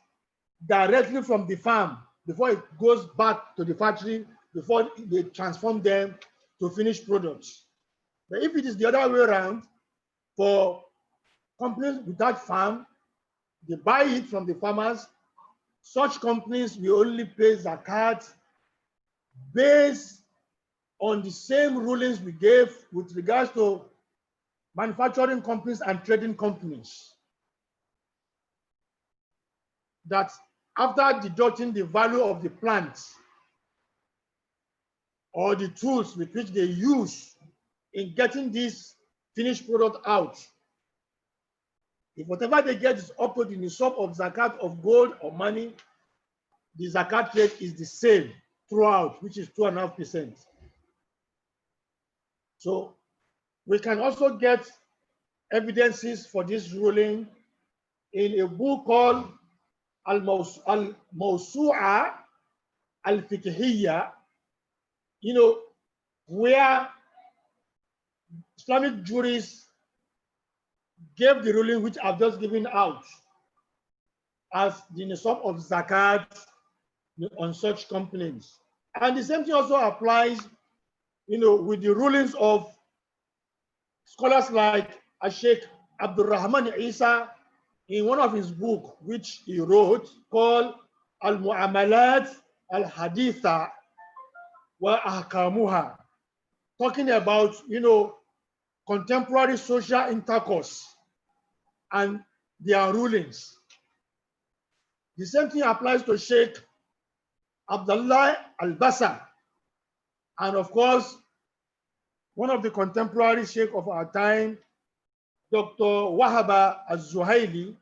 directly from the farm before it goes back to the factory, before they transform them to finished products. But if it is the other way around, for companies without farm, they buy it from the farmers. Such companies will only pay zakat based on the same rulings we gave with regards to manufacturing companies and trading companies that after deducting the value of the plants or the tools with which they use in getting this finished product out, if whatever they get is up to the nisab of zakat of gold or money, the zakat rate is the same throughout, which is 2.5%. So we can also get evidences for this ruling in a book called Al-Mawsu'a Al-Fiqhiyya, where Islamic jurists gave the ruling which I've just given out as the nisab of zakat on such complaints. And the same thing also applies, with the rulings of scholars like Sheikh Abdurrahman Isa in one of his books, which he wrote called Al-Mu'amalat Al-Haditha wa Ahkamuha, talking about, contemporary social intercourse and their rulings. The same thing applies to Sheikh Abdullah Al-Basa, and of course, one of the contemporary sheikh of our time, Dr. Wahaba Az-Zuhaili,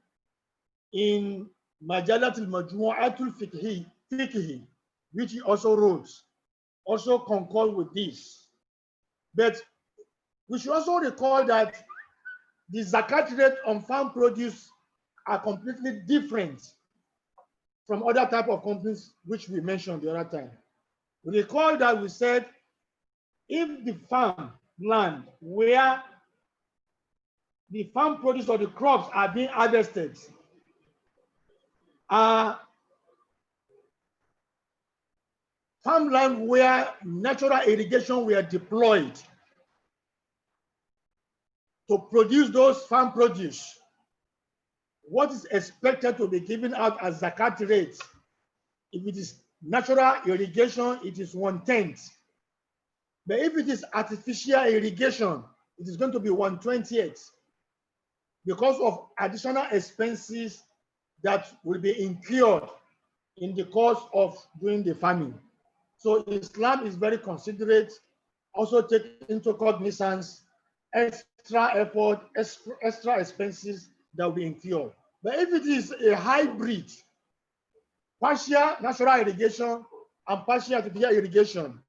in Majalat al-Majmu'atul Fiqhi, which he also wrote, also concurred with this. But we should also recall that the zakat rate on farm produce are completely different from other type of companies which we mentioned the other time. Recall that we said if the farm land where the farm produce or the crops are being harvested are farmland where natural irrigation were deployed to produce those farm produce, what is expected to be given out as zakat rate? If it is natural irrigation, it is 1/10. But if it is artificial irrigation, it is going to be 1/20 because of additional expenses that will be incurred in the course of doing the farming. So Islam is very considerate, also take into cognizance extra effort, extra expenses that will be incurred. But if it is a hybrid, partial natural irrigation and partial artificial irrigation,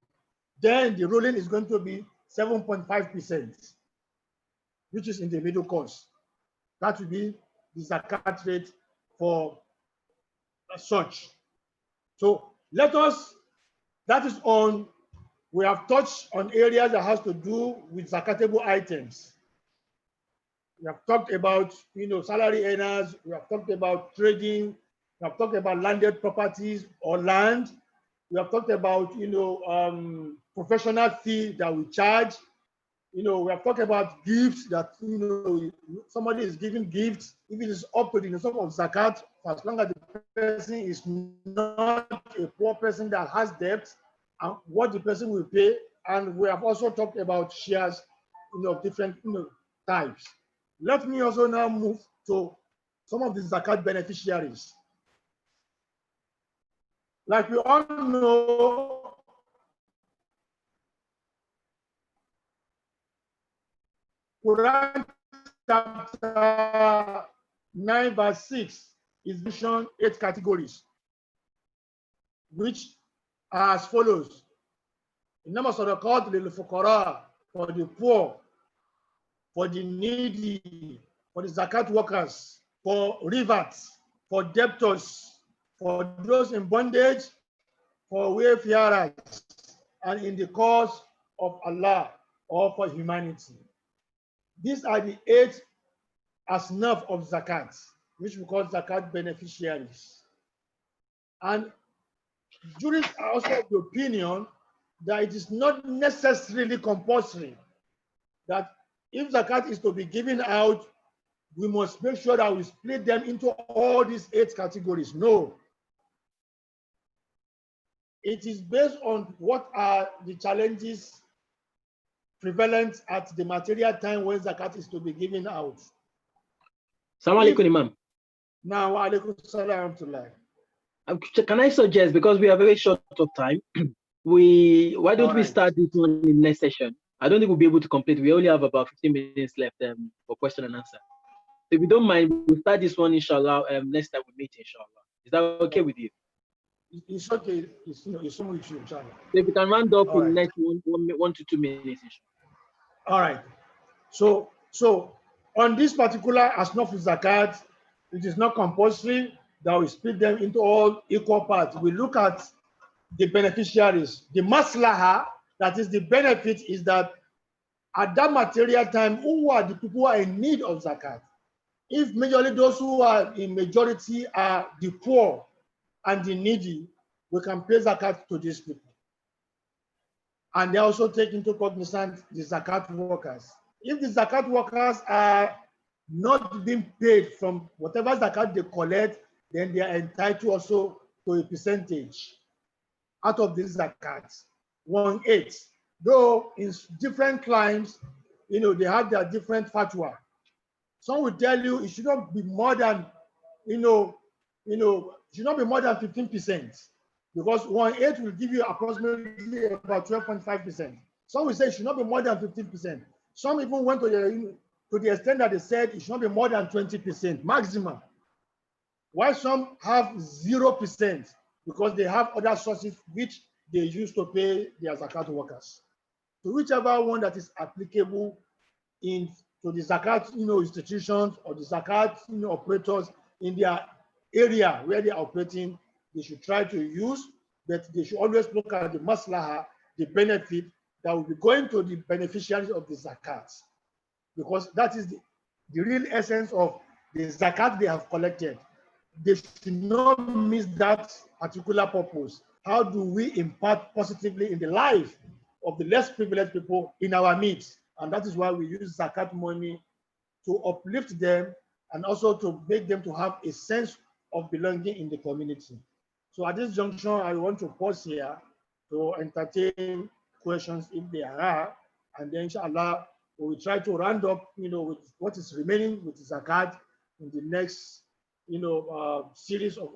then the ruling is going to be 7.5%, which is in the middle course. That will be the zakat rate for such. So that is on, we have touched on areas that has to do with zakatable items. We have talked about, salary earners. We have talked about trading. We have talked about landed properties or land. We have talked about, professional fee that we charge. We have talked about gifts that, somebody is giving gifts. If it is up to the sum of zakat, for as long as the person is not a poor person that has debt, and what the person will pay. And we have also talked about shares, different, types. Let me also now move to some of the zakat beneficiaries. Like we all know, Quran chapter 9 verse 6 is mentioned 8 categories, which are as follows. Innama sadaqat lil fuqara, for the poor, for the needy, for the zakat workers, for rivers, for debtors, for those in bondage, for wayfarers, and in the cause of Allah or for humanity. These are the 8 asnaf of zakat, which we call zakat beneficiaries. And jurists are also of the opinion that it is not necessarily compulsory that if zakat is to be given out, we must make sure that we split them into all these 8 categories. No. It is based on what are the challenges prevalent at the material time when zakat is to be given out. Assalamu alaikum, Imam. Now, alaikum salam to life. Can I suggest, because we are very short of time, why don't we start this one in the next session? I don't think we'll be able to complete. We only have about 15 minutes left for question and answer. If you don't mind, we'll start this one, inshallah, next time we meet, inshallah. Is that okay with you? It's okay. It's with you, inshallah. So if you can round up All in the right. next 1 to 2 minutes, inshallah. All right. So on this particular asnaf zakat, it is not compulsory that we split them into all equal parts. We look at the beneficiaries. The maslaha, that is the benefit, is that at that material time, who are the people who are in need of zakat? If majorly those who are in majority are the poor and the needy, we can pay zakat to these people. And they also take into cognizance the zakat workers. If the zakat workers are not being paid from whatever zakat they collect, then they are entitled also to a percentage out of this zakat, 1/8. Though in different climes, they have their different fatwa. Some will tell you it should not be more than, should not be more than 15%, because 1/8 will give you approximately about 12.5%. Some will say it should not be more than 15%. Some even went to the extent that they said it should not be more than 20% maximum. While some have 0%, because they have other sources which they use to pay their zakat workers. So whichever one that is applicable to the zakat institutions or the zakat operators in their area where they are operating, they should try to use, but they should always look at the maslaha, the benefit that will be going to the beneficiaries of the zakat, because that is the real essence of the zakat they have collected. They should not miss that particular purpose. How do we impact positively in the life of the less privileged people in our midst? And that is why we use zakat money to uplift them and also to make them to have a sense of belonging in the community. So at this junction, I want to pause here to entertain questions if there are, and then inshallah we will try to round up, with what is remaining with zakat in the next, series of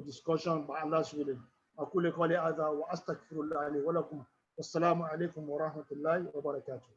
discussion by Allah's willing. أقول قولي هذا وأستغفر الله لي ولكم والسلام عليكم ورحمة الله وبركاته.